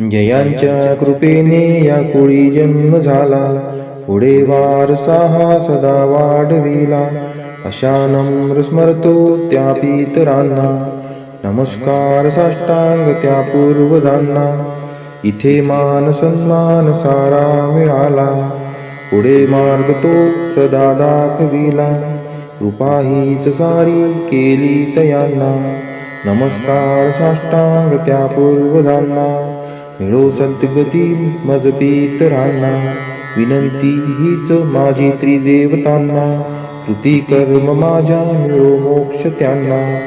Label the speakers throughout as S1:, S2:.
S1: जयांच्या कृपेने या कुळी जन्म झाला, पुढे वारसा हा सदा वाढविला. अशा नम्र स्मरतो त्या पितरांना, नमस्कार साष्टांग त्या पूर्वजांना. इथे मान सन्मान सारा मिळाला, पुढे मार्ग तो सदा दाखविला. कृपा हीच सारी केली तयांना, नमस्कार साष्टांग त्या पूर्वजांना. मिळो सद्गती मज पितरांना, विनंती हीच माझी त्रिदेवतांना. कृती कर्म माझ्या मिळो मोक्ष त्यांना,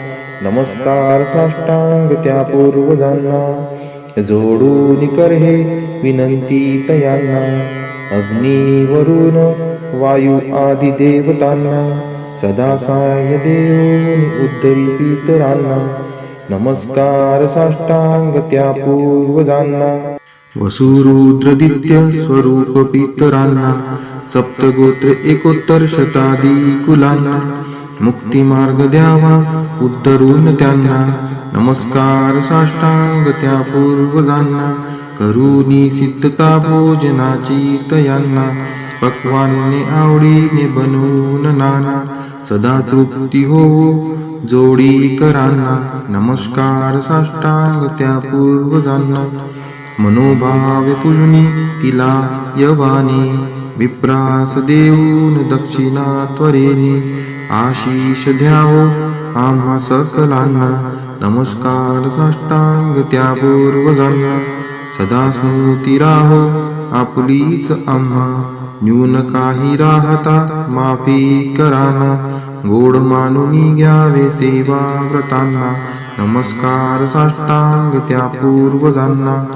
S1: नमस्कार साष्टांग त्या पूर्वजांना. जोडून कर हे विनंती तयांना, अग्नी वरुण वायू आदी देवतांना. सदा सहाय्य देऊन उद्धरी पितरांना, नमस्कार साष्टांग त्या पूर्वजांना. वसुरुद्रदित्य स्वरूप पितरांना, सप्तगोत्र एकोत्तर शतादी कुलांना. मुक्तिमार्ग द्यावा उद्धरून त्यांना, नमस्कार साष्टांग त्या पूर्वजांना. करुणी सिद्धता भोजनाची तयांना, पक्वान्ने आवडीने बनवून नाना. सदा तृप्ती हो जोडी करांना, नमस्कार साष्टांग त्या पूर्वजांना. मनोभावे पूजनी तिला यवाने, विप्रास देऊन दक्षिणा त्वरेने. आशीष द्यावो आम्हा सकलांना, नमस्कार साष्टांग त्या पूर्वजांना. सदा स्मृती राहो आपुलीच आम्हा, न्यून काही राहता माफी कराना. गोड मानून घ्यावे सेवा व्रतांना, नमस्कार साष्टांग त्या पूर्वजांना.